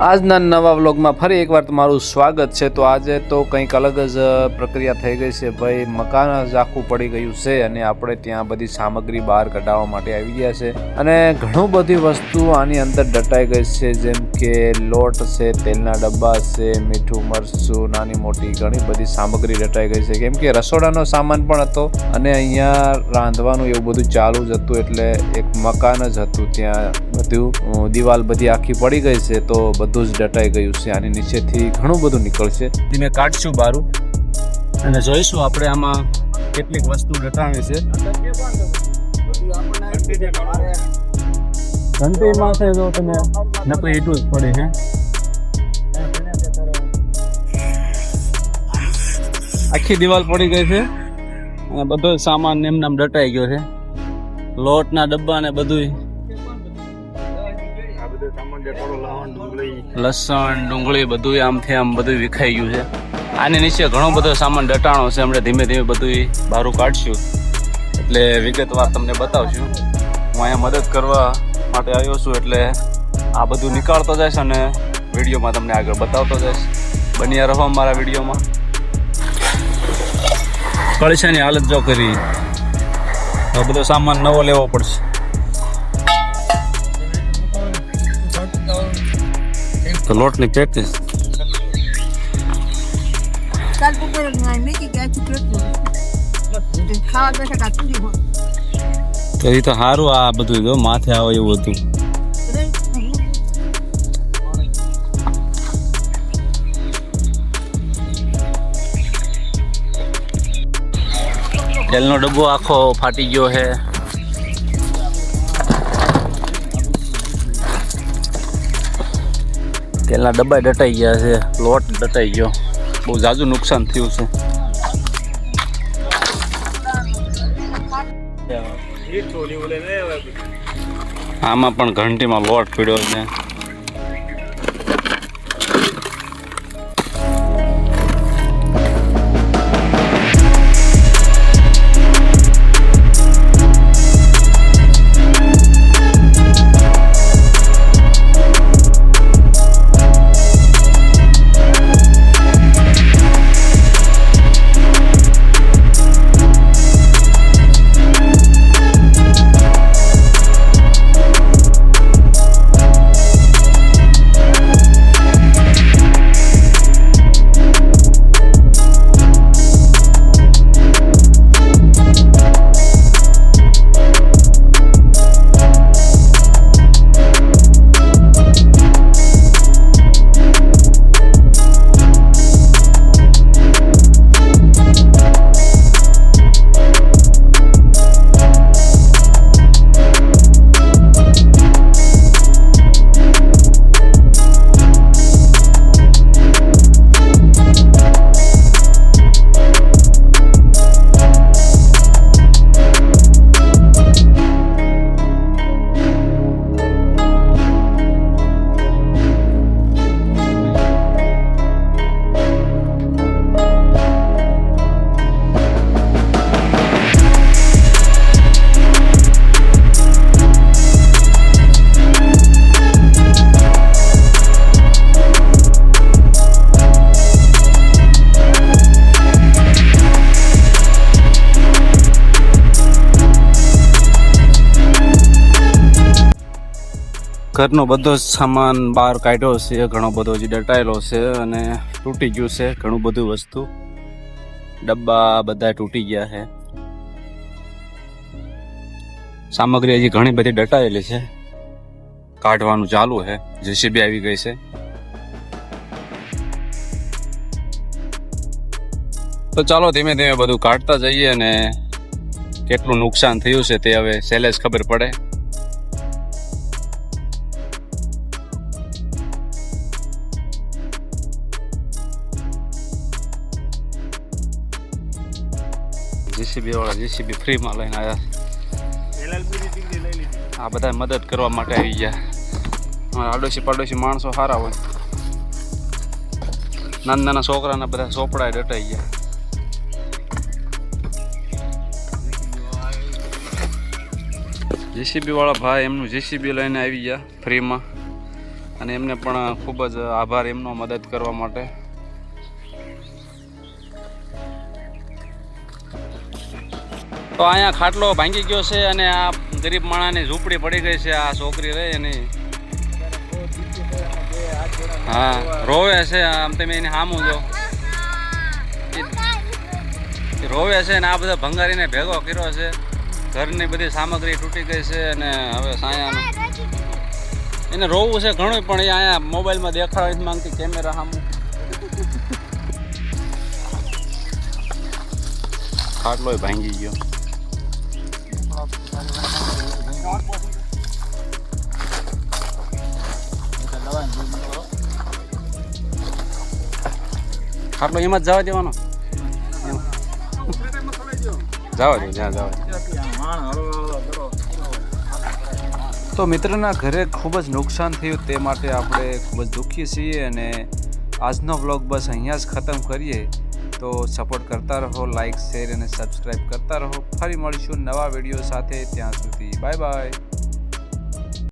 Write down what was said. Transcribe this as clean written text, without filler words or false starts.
આજના નવા વ્લોગમાં ફરી એકવાર તમારું સ્વાગત છે। તો આજે તો કંઈક અલગ જ પ્રક્રિયા થઈ ગઈ છે ભાઈ, મકાન જ આખું પડી ગયું છે અને આપણે ત્યાં બધી સામગ્રી બહાર કઢાવવા માટે આવી ગયા છે અને ઘણું બધી વસ્તુ આની અંદર દટાઈ ગઈ છે, જેમ કે લોટ છે, તેલના ડબ્બા છે, મીઠું મરચું, નાની મોટી ઘણી બધી સામગ્રી દટાઈ ગઈ છે, કેમ કે રસોડાનો સામાન પણ હતો અને અહીંયા રાંધવાનું એવું બધું ચાલુ જ હતું, એટલે એક મકાન જ હતું ત્યાં બધું દિવાલ બધી આખી પડી ગઈ છે, તો બધું જ દટાઈ ગયું છે। આની નીચેથી ઘણું બધું નીકળશે, ધીમે કાઢશું બારું અને જોઈશું આપણે આમાં કેટલીક વસ્તુ દટાણી છે। ઘંટીમાં છે જો તમે નકલી એટલું જ પડે છે, આખી દિવાલ પડી ગઈ છે અને બધો સામાન એમનામ દટાઈ ગયો છે, લોટના ડબ્બા ને બધું, લસણ ડુંગળી બધું આમથી આમ બધું વિખાઈ ગયું છે। આની નીચે ઘણો બધો સામાન દટાણો છે, હમણાં ધીમે ધીમે બધું બહાર કાઢશું એટલે વિગતવાર તમને બતાવશું। હું અહીંયા મદદ કરવા માટે આવ્યો છું, એટલે આ બધું નીકાળતો જઈશ અને વિડીયોમાં તમને આગળ બતાવતો જઈશ। બન્યા રહો મારા વિડીયોમાં। કળશાની હાલત જો કરી, તો બધો સામાન નવો લેવો પડશે। તો લોટની પ્રેક્ટિસ તો એ તો સારું, આ બધું જો માથે આવે એવું હતું। તેલનો ડબ્બો આખો ફાટી ગયો છે, તેલના ડબ્બા દટાઈ ગયા છે, લોટ દટાઈ ગયો, બહુ ઝાઝુ નુકસાન થયું છે। આમાં પણ ઘંટીમાં લોટ પીડ્યો છે, ઘરનો બધો જ સામાન બહાર કાઢ્યો છે, ઘણો બધો જે દટાયેલો છે અને તૂટી ગયું છે, ઘણું બધું વસ્તુ, ડબ્બા બધા તૂટી ગયા છે, સામગ્રી હજી ઘણી બધી દટાયેલી છે, કાઢવાનું ચાલુ છે, જેસીબી આવી ગઈ છે। તો ચાલો ધીમે ધીમે બધું કાઢતા જઈએ અને કેટલું નુકસાન થયું છે તે હવે સહેલે જ ખબર પડે। જેસીબી વાળા જેસીબી ફ્રીમાં લઈને આવ્યા, આ બધા મદદ કરવા માટે આવી ગયા। આડોશી પાડોશી માણસો સારા હોય, નાના નાના છોકરાના બધા ચોપડા દટાઈ ગયા। જેસીબી વાળા ભાઈ એમનું જેસીબી લઈને આવી ગયા ફ્રીમાં, અને એમને પણ ખૂબ જ આભાર એમનો મદદ કરવા માટે. તો અહીંયા ખાટલો ભાંગી ગયો છે અને આ ગરીબ માણસની ઝૂંપડી પડી ગઈ છે. આ છોકરી રહી એની હા રોવે છે. આમ તમે એની સામું જો રોવે છે ને આ બધા ભંગારીને ભેગો કર્યો છે. ઘરની બધી સામગ્રી તૂટી ગઈ છે અને હવે સાયાનું એને રોવું છે ઘણું, પણ એ અહીંયા મોબાઈલમાં દેખાડવા નથી માંગતી કેમેરા સામું. ખાટલોય ભાંગી ગયો. ખાટલો એમાં જ જવા દેવાનો, જવા દે જ્યાં જવા. તો મિત્રના ઘરે ખૂબ જ નુકસાન થયું તે માટે આપણે ખૂબ જ દુઃખી છીએ અને આજનો વ્લોગ બસ અહીંયા જ ખતમ કરીએ. તો સપોર્ટ કરતા રહો, લાઇક શેર અને સબસ્ક્રાઈબ કરતા રહો. ફરી મળીશું નવા વિડીયો સાથે. ત્યાં સુધી બાય બાય.